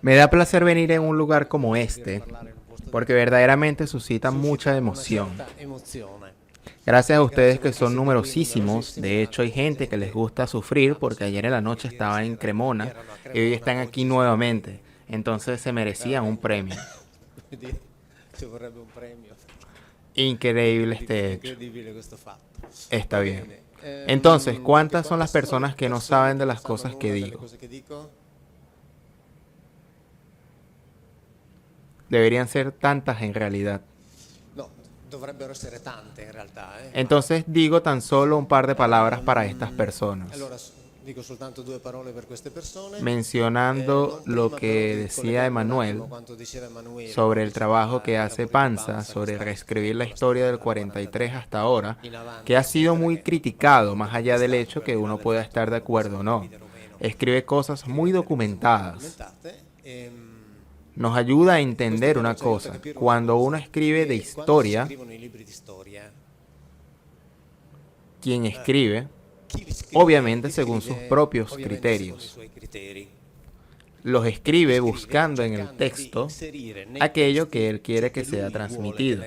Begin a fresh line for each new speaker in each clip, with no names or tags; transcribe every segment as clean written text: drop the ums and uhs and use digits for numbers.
Me da placer venir en un lugar como este, porque verdaderamente suscita mucha emoción. Gracias a ustedes que son numerosísimos, de hecho hay gente que les gusta sufrir porque ayer en la noche estaba en Cremona y hoy están aquí nuevamente, entonces se merecían un premio. Increíble este hecho. Está bien. Entonces, ¿cuántas son las personas que no saben de las cosas que digo? Deberían ser tantas en realidad. Entonces digo tan solo un par de palabras para estas personas. Mencionando lo que decía Emanuel sobre el trabajo que hace Panza, sobre reescribir la historia del 43 hasta ahora, que ha sido muy criticado más allá del hecho que uno pueda estar de acuerdo o no. Escribe cosas muy documentadas. Nos ayuda a entender una cosa. Cuando uno escribe de historia, quien escribe, obviamente según sus propios criterios, los escribe buscando en el texto aquello que él quiere que sea transmitido.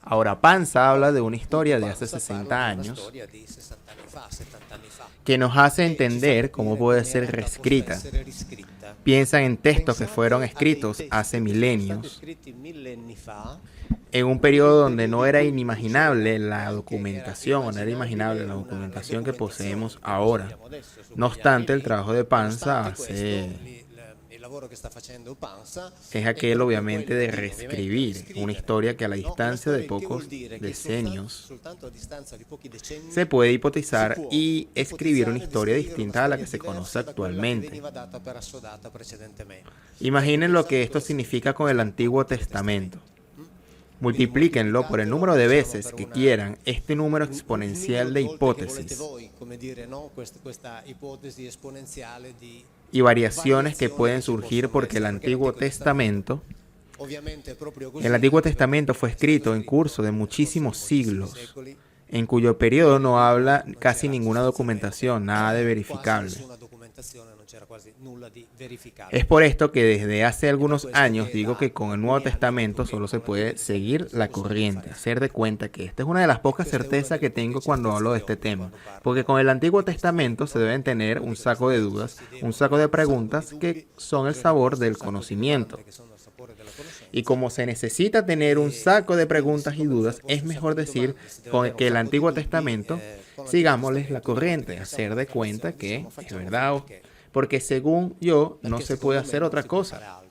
Ahora, Panza habla de una historia de hace 60 años que nos hace entender cómo puede ser reescrita. Piensan en textos que fueron escritos hace milenios, en un periodo donde no era inimaginable la documentación, o no era imaginable la documentación que poseemos ahora. No obstante, el trabajo de Panza es aquel obviamente de reescribir una historia que a la distancia de pocos decenios se puede hipotizar y escribir una historia distinta a la que se conoce actualmente. Imaginen lo que esto significa con el Antiguo Testamento. Multiplíquenlo por el número de veces que quieran este número exponencial de hipótesis y variaciones que pueden surgir porque el Antiguo Testamento fue escrito en curso de muchísimos siglos, en cuyo periodo no habla casi ninguna documentación, nada de verificable. Es por esto que desde hace algunos años digo que con el Nuevo Testamento solo se puede seguir la corriente, hacer de cuenta que esta es una de las pocas certezas que tengo cuando hablo de este tema, porque con el Antiguo Testamento se deben tener un saco de dudas, un saco de preguntas que son el sabor del conocimiento. Y como se necesita tener un saco de preguntas y dudas, es mejor decir que el Antiguo Testamento sigámosles la corriente, hacer de cuenta que es verdad, porque según yo no se puede hacer otra cosa.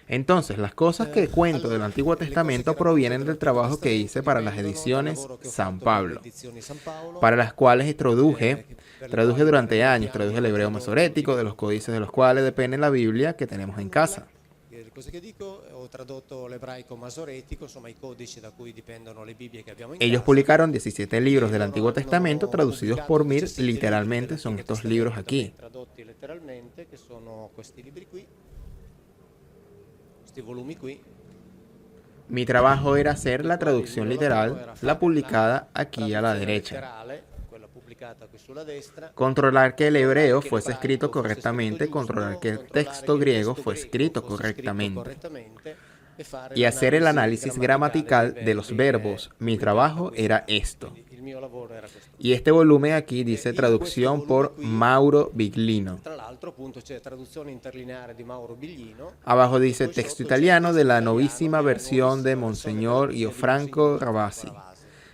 Entonces, las cosas que cuento del Antiguo Testamento provienen del trabajo que hice para las ediciones San Pablo, para las cuales traduje durante años, traduje el hebreo masorético, de los códices de los cuales depende la Biblia que tenemos en casa. Ellos publicaron 17 libros del Antiguo Testamento traducidos por mí, literalmente son estos libros aquí. Mi trabajo era hacer la traducción literal, la publicada aquí a la derecha. Controlar que el hebreo fuese escrito correctamente, controlar que el texto griego fue escrito correctamente y hacer el análisis gramatical de los verbos. Mi trabajo era esto. Y este volumen aquí dice traducción por Mauro Biglino. Abajo dice texto italiano de la novísima versión de Monseñor Gianfranco Ravasi,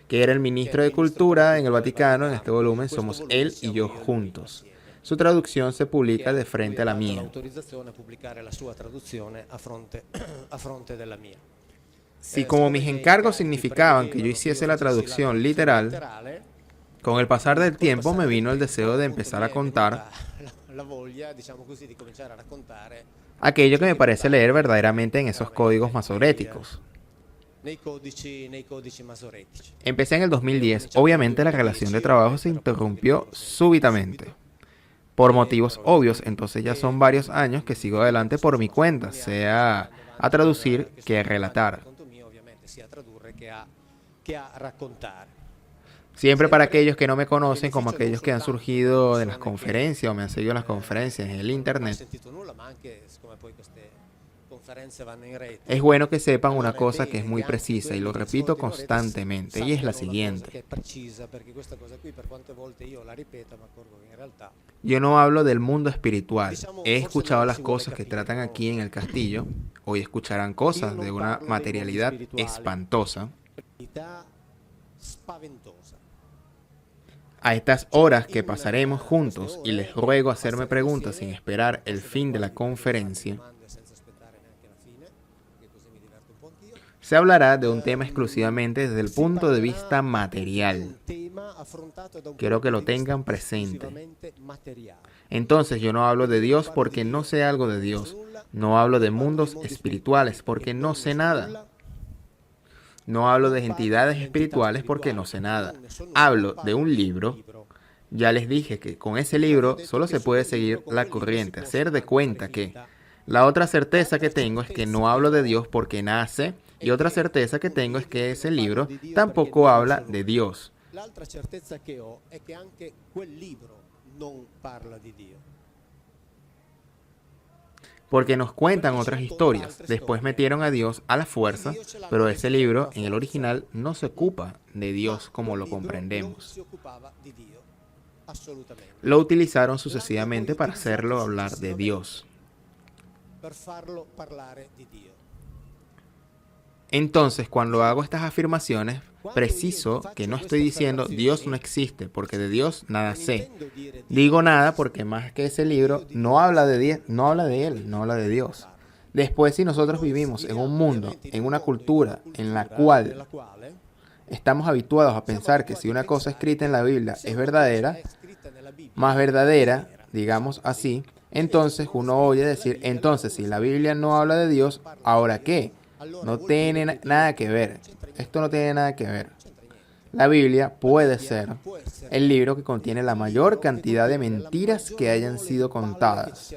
que era el ministro de Cultura en el Vaticano. En este volumen somos él y yo juntos. Su traducción se publica de frente a la mía. Si como mis encargos significaban que yo hiciese la traducción literal, con el pasar del tiempo me vino el deseo de empezar a contar aquello que me parece leer verdaderamente en esos códigos masoréticos. Empecé en el 2010. Obviamente la relación de trabajo se interrumpió súbitamente, por motivos obvios. Entonces ya son varios años que sigo adelante por mi cuenta, sea a traducir que a relatar. Siempre para aquellos que no me conocen, como aquellos que han surgido de las conferencias o me han seguido en las conferencias en el internet, es bueno que sepan una cosa que es muy precisa y lo repito constantemente y es la siguiente. Yo no hablo del mundo espiritual. He escuchado las cosas que tratan aquí en el castillo. Hoy escucharán cosas de una materialidad espantosa. A estas horas que pasaremos juntos y les ruego hacerme preguntas sin esperar el fin de la conferencia, se hablará de un tema exclusivamente desde el punto de vista material. Quiero que lo tengan presente. Entonces yo no hablo de Dios porque no sé algo de Dios. No hablo de mundos espirituales porque no sé nada. No hablo de entidades espirituales porque no sé nada. Hablo de un libro. Ya les dije que con ese libro solo se puede seguir la corriente, hacer de cuenta que la otra certeza que tengo es que no hablo de Dios porque nace, y otra certeza que tengo es que ese libro tampoco habla de Dios.
L'altra certezza che ho è che anche quel libro non parla di Dio.
Porque nos cuentan otras historias. Después metieron a Dios a la fuerza, pero ese libro en el original no se ocupa de Dios como lo comprendemos. Lo utilizaron sucesivamente para hacerlo hablar de Dios. Entonces, cuando hago estas afirmaciones, preciso que no estoy diciendo Dios no existe, porque de Dios nada sé. Digo nada porque más que ese libro no habla de Él, no habla de Dios. Después, si nosotros vivimos en un mundo, en una cultura en la cual estamos habituados a pensar que si una cosa escrita en la Biblia es verdadera, más verdadera, digamos así, entonces uno oye decir, entonces si la Biblia no habla de Dios, ¿ahora qué? No tiene nada que ver. Esto no tiene nada que ver. La Biblia puede ser el libro que contiene la mayor cantidad de mentiras que hayan sido contadas.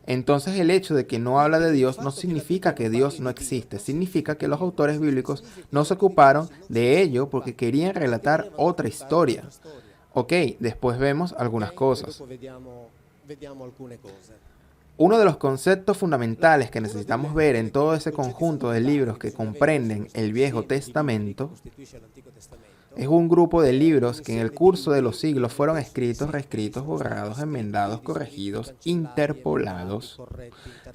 Entonces el hecho de que no habla de Dios no significa que Dios no existe. Significa que los autores bíblicos no se ocuparon de ello porque querían relatar otra historia. Ok, después vemos algunas cosas. Uno de los conceptos fundamentales que necesitamos ver en todo ese conjunto de libros que comprenden el Viejo Testamento es un grupo de libros que en el curso de los siglos fueron escritos, reescritos, borrados, enmendados, corregidos, interpolados,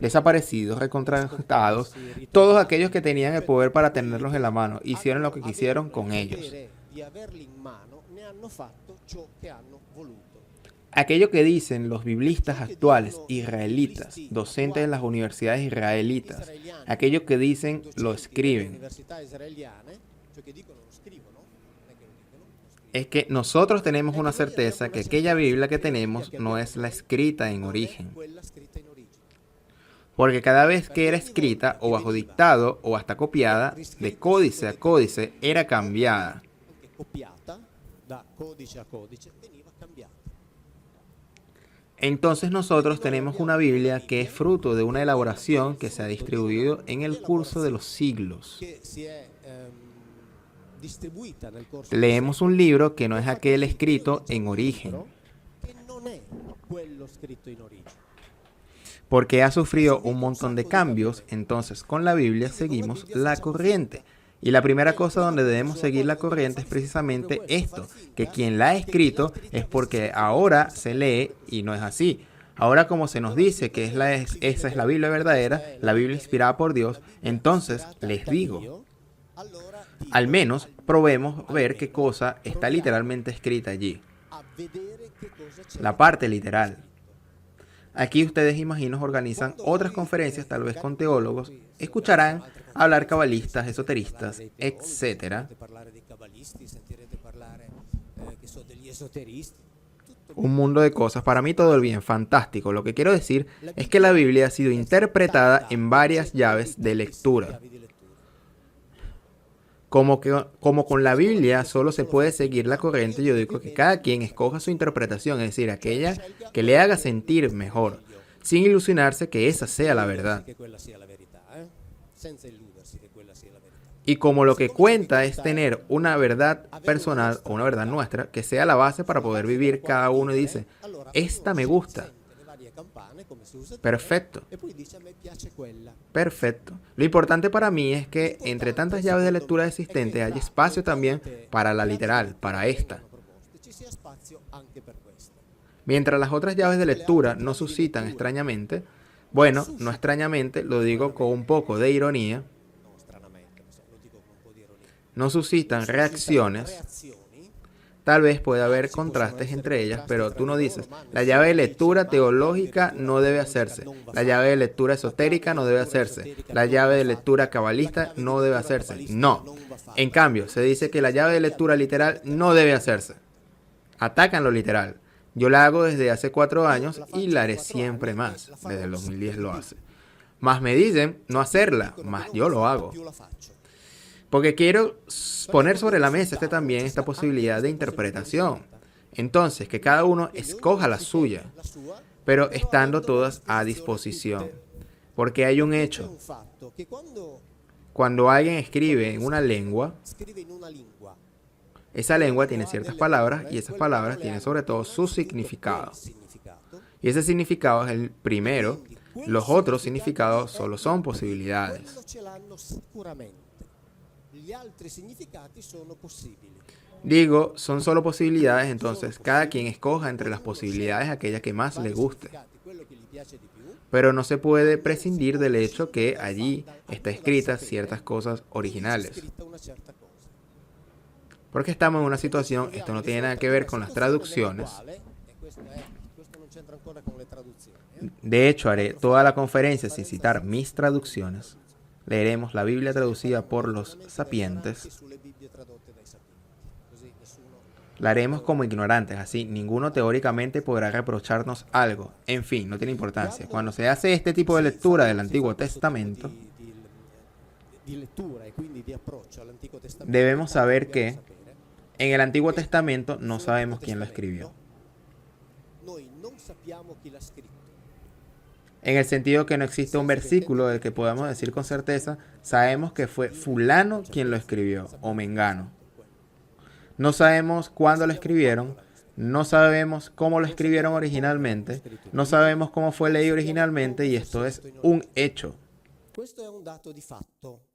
desaparecidos, recontratados, todos aquellos que tenían el poder para tenerlos en la mano, hicieron lo que quisieron con ellos. Aquello que dicen los biblistas actuales, israelitas, docentes de las universidades israelitas, aquello que dicen lo escriben. Es que nosotros tenemos una certeza que aquella Biblia que tenemos no es la escrita en origen. Porque cada vez que era escrita o bajo dictado o hasta copiada, de códice a códice era cambiada. Entonces nosotros tenemos una Biblia que es fruto de una elaboración que se ha distribuido en el curso de los siglos. Leemos un libro que no es aquel escrito en origen, porque ha sufrido un montón de cambios. Entonces con la Biblia seguimos la corriente. Y la primera cosa donde debemos seguir la corriente es precisamente esto, que quien la ha escrito es porque ahora se lee y no es así. Ahora como se nos dice que esa es la Biblia verdadera, la Biblia inspirada por Dios, entonces les digo, al menos probemos ver qué cosa está literalmente escrita allí. La parte literal. Aquí ustedes, imagino, organizan otras conferencias, tal vez con teólogos, escucharán hablar cabalistas, esoteristas, etc. Un mundo de cosas. Para mí todo el bien, fantástico. Lo que quiero decir es que la Biblia ha sido interpretada en varias llaves de lectura. Como con la Biblia solo se puede seguir la corriente, yo digo que cada quien escoja su interpretación, es decir, aquella que le haga sentir mejor, sin ilusionarse que esa sea la verdad. Y como lo que cuenta es tener una verdad personal o una verdad nuestra, que sea la base para poder vivir cada uno y dice, esta me gusta. Perfecto. Perfecto. Lo importante para mí es que entre tantas llaves de lectura existentes hay espacio también para la literal, para esta. Mientras las otras llaves de lectura no suscitan extrañamente, bueno, no extrañamente, lo digo con un poco de ironía, no suscitan reacciones, tal vez pueda haber contrastes entre ellas, pero tú no dices, la llave de lectura teológica no debe hacerse, la llave de lectura esotérica no debe hacerse, la llave de lectura cabalista no debe hacerse. No. En cambio, se dice que la llave de lectura literal no debe hacerse. Atacan lo literal. Yo la hago desde hace 4 años y la haré siempre más. Desde el 2010 lo hace. Más me dicen no hacerla, más yo lo hago. Porque quiero poner sobre la mesa también esta posibilidad de interpretación. Entonces, que cada uno escoja la suya, pero estando todas a disposición. Porque hay un hecho. Cuando alguien escribe en una lengua, esa lengua tiene ciertas palabras y esas palabras tienen sobre todo su significado. Y ese significado es el primero. Los otros significados solo son posibilidades. Digo, son solo posibilidades, entonces cada quien escoja entre las posibilidades aquella que más le guste. Pero no se puede prescindir del hecho que allí está escritas ciertas cosas originales. Porque estamos en una situación, esto no tiene nada que ver con las traducciones. De hecho, haré toda la conferencia sin citar mis traducciones. Leeremos la Biblia traducida por los sapientes. La haremos como ignorantes, así ninguno teóricamente podrá reprocharnos algo. En fin, no tiene importancia. Cuando se hace este tipo de lectura del Antiguo Testamento, debemos saber que en el Antiguo Testamento no sabemos quién lo escribió. En el sentido que no existe un versículo del que podamos decir con certeza, sabemos que fue fulano quien lo escribió, o mengano. No sabemos cuándo lo escribieron, no sabemos cómo lo escribieron originalmente, no sabemos cómo fue leído originalmente y esto es un hecho.
Questo è un dato di fatto.